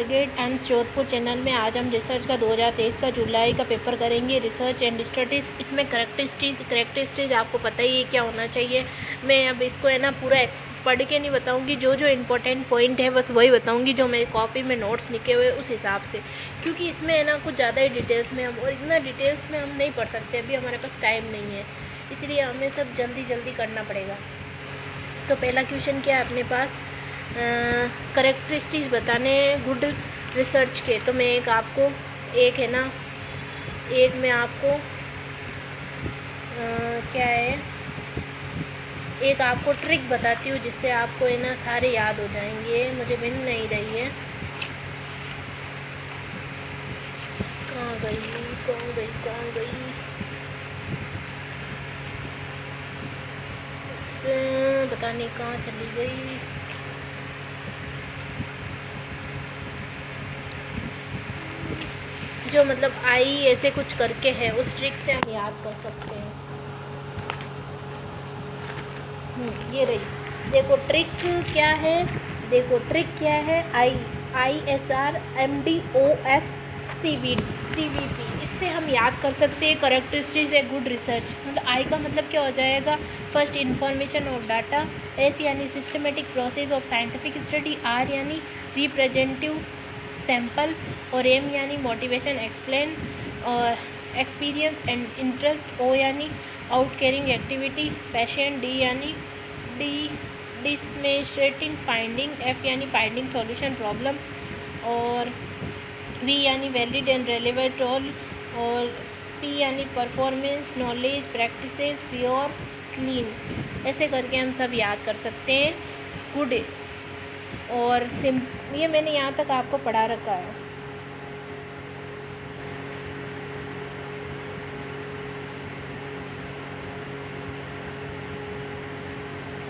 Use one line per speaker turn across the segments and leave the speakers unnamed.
Target and Jodhpur channel में आज हम रिसर्च का 2023 का जुलाई का पेपर करेंगे। रिसर्च एंड स्टडीज़, इसमें करेक्टरिस्टिक्स आपको पता ही है क्या होना चाहिए। मैं अब इसको है ना पूरा पढ़ के नहीं बताऊंगी, जो जो इम्पोर्टेंट पॉइंट है बस वही बताऊंगी जो मेरी कॉपी में नोट्स लिखे हुए उस हिसाब से, क्योंकि इसमें है ना कुछ ज़्यादा ही डिटेल्स में और इतना डिटेल्स में हम नहीं पढ़ सकते, अभी हमारे पास टाइम नहीं है, इसलिए हमें सब जल्दी करना पड़ेगा। तो पहला क्वेश्चन क्या है अपने पास, करेक्टरिस्टिक्स बताने गुड रिसर्च के। तो मैं एक मैं आपको क्या है, एक आपको ट्रिक बताती हूँ जिससे आपको है ना सारे याद हो जाएंगे। मुझे मिल नहीं रही है, कहाँ गई पता नहीं कहाँ चली गई। जो मतलब आई ऐसे कुछ करके है, उस ट्रिक से हम याद कर सकते हैं। ये रही, देखो ट्रिक क्या है, ISR MDOF CVP, इससे हम याद कर सकते हैं करेक्टरिस्टिक्स ए गुड रिसर्च। मतलब आई का मतलब क्या हो जाएगा, first information of data, S यानी systematic process of scientific study, R यानी रिप्रेजेंटेटिव सैम्पल, और एम यानी मोटिवेशन एक्सप्लेन और एक्सपीरियंस एंड इंटरेस्ट, ओ यानी out carrying activity passion, D यानी डिस्मेस्ट्रेटिंग फाइंडिंग, एफ यानी फाइंडिंग सॉल्यूशन प्रॉब्लम, और V यानी वैलिड एंड रेलेवेंट रोल, और पी यानी performance knowledge practices pure clean. ऐसे करके हम सब याद कर सकते हैं गुड और ये मैंने यहाँ तक आपको पढ़ा रखा है।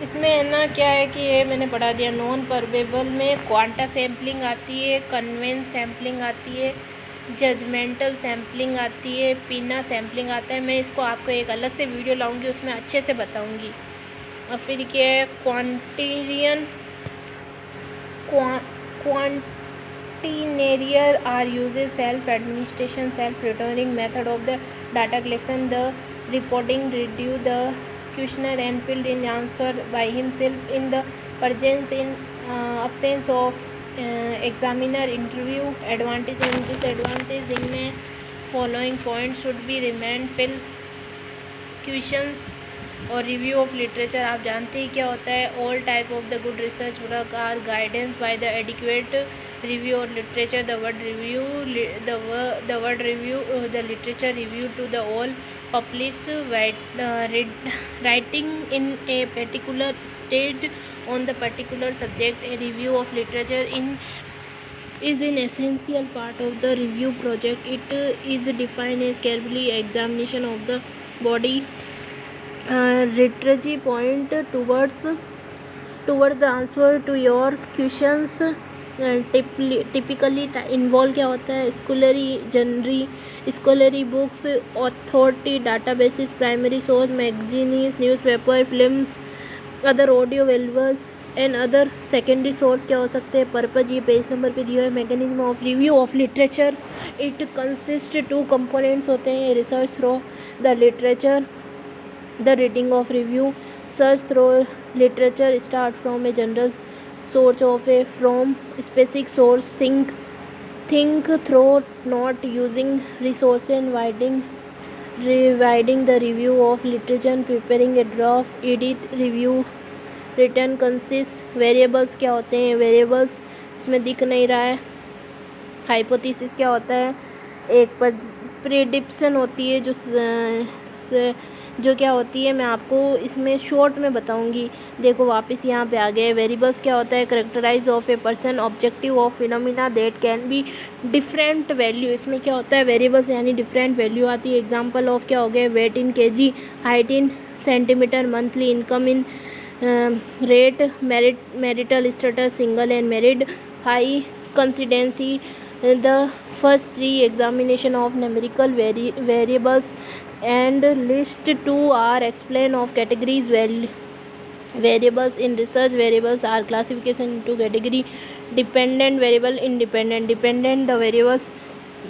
इसमें है ना क्या है कि ये मैंने पढ़ा दिया, नॉन परवेबल में क्वांटा सैम्पलिंग आती है, कन्वेंस सैम्पलिंग आती है, जजमेंटल सैम्पलिंग आती है, पीना सैम्पलिंग आता है। मैं इसको आपको एक अलग से वीडियो लाऊंगी, उसमें अच्छे से बताऊंगी। और फिर क्या है, questionnaire are uses self administration self returning method of the data collection, the reporting redo the questionnaire and filled in answer by himself in the presence in absence of examiner interview. Advantage and disadvantage in following points should be remained fill questions और review of literature. आप जानते ही क्या होता है, all type of the good research work are guidance by the adequate review और literature, the word review the literature review to the all publish writing in a particular state on the particular subject. A review of literature is an essential part of the review project. It is defined as carefully examination of the body literature point towards the answer to your questions. Typically involve क्या होता है, scholarly books, authority databases, primary source, magazines, newspaper, films, other audio values and other secondary source क्या हो सकते हैं। Purpose ये page number पे दिया है। Mechanism of review of literature, it consist 2 components होते हैं, research through the literature, the reading of review. Search through literature start from a general source of a from specific source, think through not using resources and revising the review of literature, preparing a draft, edit review, return consists। Variables क्या होते हैं, variables इसमें दिख नहीं रहा है। Hypothesis क्या होता है, एक प्रेडिक्शन होती है जो क्या होती है मैं आपको इसमें शॉर्ट में बताऊंगी। देखो वापस यहाँ पे आ गए। वेरिएबल्स क्या होता है, characterize of a person, objective of phenomena that can be different value. इसमें क्या होता है, वेरिएबल्स यानी डिफरेंट वैल्यू आती है। एग्जांपल ऑफ क्या हो गए, weight in KG, height in centimetre, monthly income in rate, marital status single and married, high consistency. The first 3 examination of numerical variables and list 2 are explain of categories variables in research. Variables are classification into category Dependent variable, independent. Dependent, the variables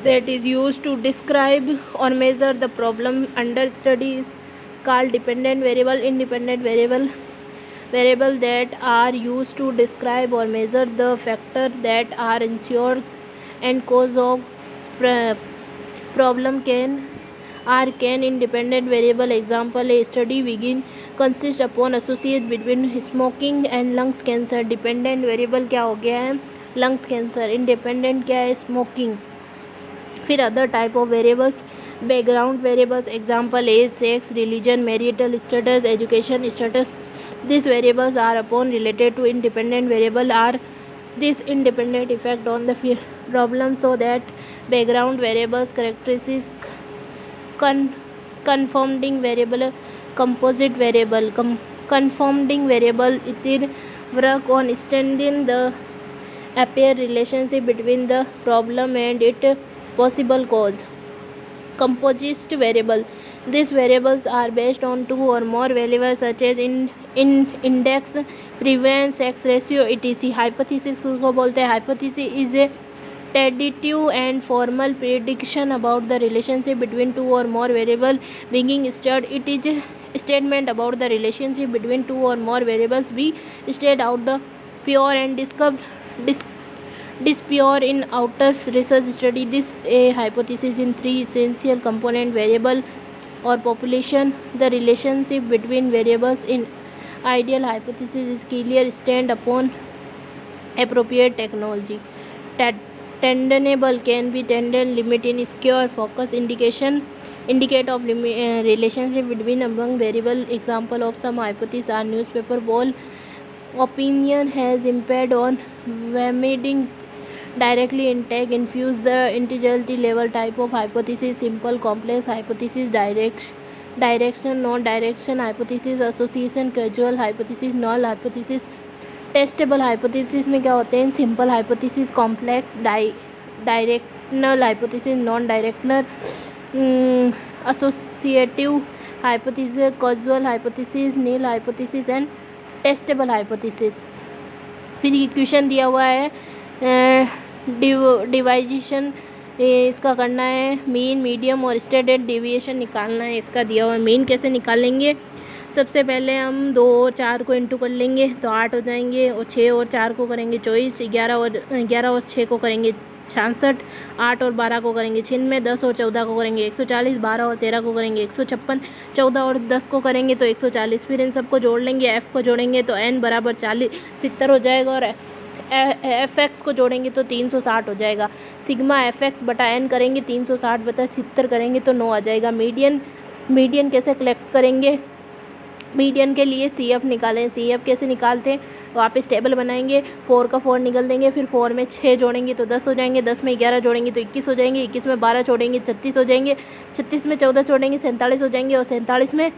that is used to describe or measure the problem under study is called dependent variable. Independent variable that are used to describe or measure the factor that are ensured and cause of problem can independent variable. Example, a study begin consist upon associate between smoking and lungs cancer. Dependent variable क्या हो गया है, lungs cancer. Independent क्या है, smoking. फिर other type of variables, background variables. Example, age, sex, religion, marital status, education status. This variables are upon related to independent variable are this independent effect on the problem, so that background variables characteristics confounding variable, composite variable. Confounding variable it work on extending the apparent relationship between the problem and its possible cause. Composite variable, these variables are based on two or more variables such as index, prevalence, sex ratio, etc. Hypothesis को बोलते हैं. Hypothesis is a tentative and formal prediction about the relationship between two or more variables being studied. It is a statement about the relationship between two or more variables we state out the pure and dispure in outer research study. This a hypothesis in three essential component: variable or population. The relationship between variables in ideal hypothesis is clear, stand upon appropriate technology. Tenable can be tended, limit in skew, focus, indicate of relationship between among variable. Example of some hypotheses are newspaper poll opinion has impaired on vomiting directly intake, infuse the intelligibility level. Type of hypothesis: simple, complex hypothesis, direction, non-direction hypothesis, association, causal hypothesis, null hypothesis. Testable hypothesis में क्या होते हैं, simple hypothesis, complex, directional hypothesis, non directional, associative hypothesis, causal hypothesis, null hypothesis and testable hypothesis. फिर equation दिया हुआ है, डिवाइजेशन इसका करना है, मीन, मीडियम और स्टैंडर्ड डेविएशन निकालना है. इसका दिया हुआ है. मीन कैसे निकालेंगे, सबसे पहले हम 2 और 4 को इंटू कर लेंगे तो 8 हो जाएंगे, और 6 और 4 को करेंगे 24, 11 और 6 को करेंगे 66, 8 और 12 को करेंगे 96, 10 और 14 को करेंगे 140, 12 और 13 को करेंगे 156, 14 और 10 को करेंगे तो 140. फिर इन सबको जोड़ लेंगे, एफ़ को जोड़ेंगे तो n बराबर 70 हो जाएगा, और एफ एक्स को जोड़ेंगे तो 360 हो जाएगा. सिग्मा एफ एक्स बटा एन करेंगे, 360 बटा 70 करेंगे तो 9 आ जाएगा. मीडियन कैसे कलेक्ट करेंगे, मीडियन के लिए सी एफ निकालें. सी एफ कैसे निकालते हैं, वापस टेबल बनाएंगे, 4 का 4 निकल देंगे, फिर 4 में 6 जोड़ेंगे तो 10 हो जाएंगे, 10 में 11 जोड़ेंगे तो 21 हो जाएंगे, 21 में 12 जोड़ेंगे 36 हो जाएंगे, 36 में 14 जोड़ेंगे 47 हो जाएंगे, और 47 में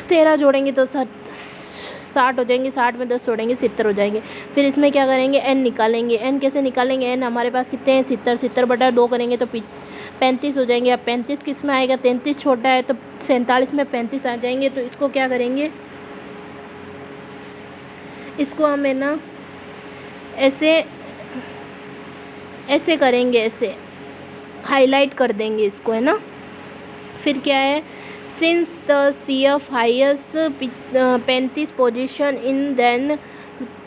13 जोड़ेंगे तो 60 हो जाएंगे, 60 में 10 जोड़ेंगे 70 हो जाएंगे. फिर इसमें क्या करेंगे, एन निकालेंगे. एन कैसे निकालेंगे, एन हमारे पास कितने हैं 70, 70 बटा 2 करेंगे तो 35 हो जाएंगे. अब 35 किस में आएगा, 33 छोटा है तो 47 में 35 आ जाएंगे. तो इसको क्या करेंगे, इसको हम है ना ऐसे करेंगे, ऐसे हाईलाइट कर देंगे इसको, है ना. फिर क्या है, since the C F highest 35 position in then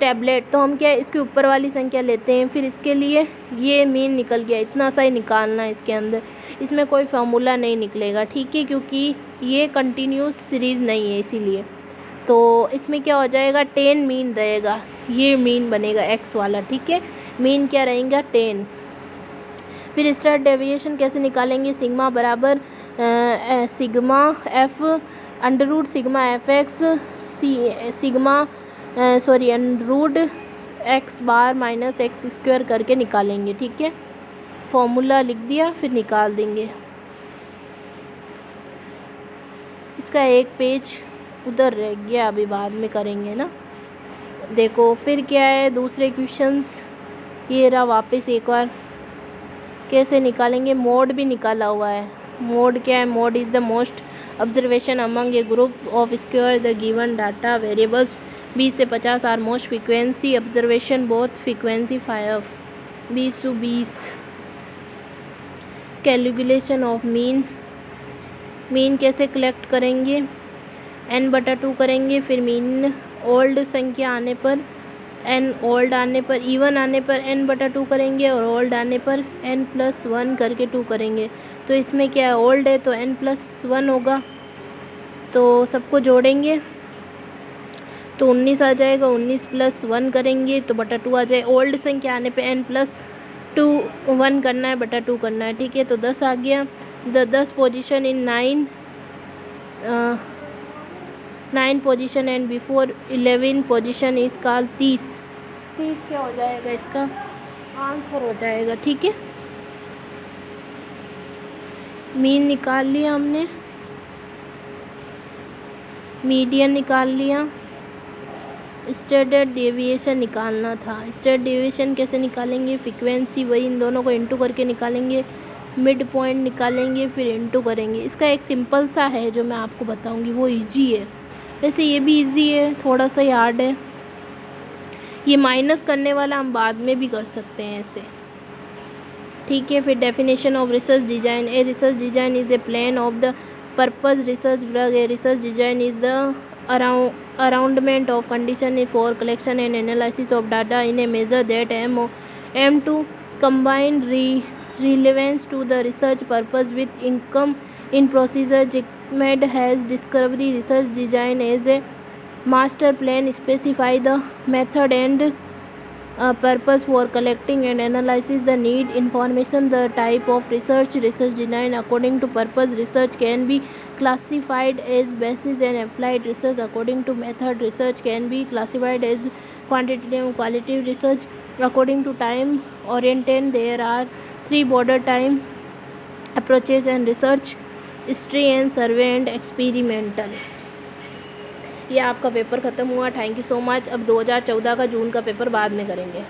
tablet, तो हम क्या है इसके ऊपर वाली संख्या लेते हैं. फिर इसके लिए ये मीन निकल गया, इतना सा ही निकालना है इसके अंदर, इसमें कोई फार्मूला नहीं निकलेगा, ठीक है, क्योंकि ये कंटिन्यूस सीरीज़ नहीं है इसीलिए. तो इसमें क्या हो जाएगा, 10 मीन रहेगा, ये मीन बनेगा एक्स वाला, ठीक है. मीन क्या रहेगा, 10. फिर स्टैंडर्ड डेविएशन कैसे निकालेंगे, सिग्मा बराबर sigma F under root sigma F X under root X bar minus X square करके निकालेंगे, ठीक है. फॉर्मूला लिख दिया, फिर निकाल देंगे. इसका एक पेज उधर रह गया, अभी बाद में करेंगे ना. देखो फिर क्या है, दूसरे क्वेश्चंस ये रहा, वापस एक बार कैसे निकालेंगे. मोड भी निकाला हुआ है. मोड क्या है, mode is the most observation among a group of square the given data variables 20 से 50 are most frequency observation both frequency 5 20 to 20 calculation of mean कैसे कलेक्ट करेंगे n/2 करेंगे, फिर मीन ओल्ड संख्या आने पर n ओल्ड आने पर इवन आने पर n/2 करेंगे और ओल्ड आने पर n+1 करके 2 करेंगे। तो इसमें क्या है, ओल्ड है तो n+1 होगा, तो सबको जोड़ेंगे तो 19 आ जाएगा, 19 + 1 करेंगे तो बटा 2 आ जाए। ओल्ड संख्या आने पे n+2 1 करना है, बटा 2 करना है, ठीक है। तो 10 आ गया। The 10 position in 9 position and before 11 position is called 30 क्या हो जाएगा, इसका आंसर हो जाएगा, ठीक है। मीन निकाल लिया हमने, मीडियन निकाल लिया, स्टैंडर्ड डेविएशन निकालना था। स्टैंडर्ड डेविएशन कैसे निकालेंगे, फ्रीक्वेंसी वही इन दोनों को इंटू करके निकालेंगे, मिड पॉइंट निकालेंगे, फिर इंटू करेंगे। इसका एक सिंपल सा है जो मैं आपको बताऊंगी, वो इजी है। वैसे ये भी इजी है, थोड़ा सा हार्ड है। ये माइनस करने वाला हम बाद में भी कर सकते हैं ऐसे, ठीक है। फिर definition of research design, a research design is a plan of the purpose research drug. A research design is the arrangement of condition for collection and analysis of data in a measure that aim to combine relevance to the research purpose with income in procedure. JCMED has discovery research design as a master plan, specify the method and purpose for collecting and analysis the need information, the type of research design according to purpose. Research can be classified as basis and applied research according to method. Research can be classified as quantitative and qualitative research according to time oriented. There are 3 broader time approaches and research: history and survey and experimental। ये आपका paper ख़त्म हुआ। Thank you so much. अब 2014 का जून का paper बाद में करेंगे।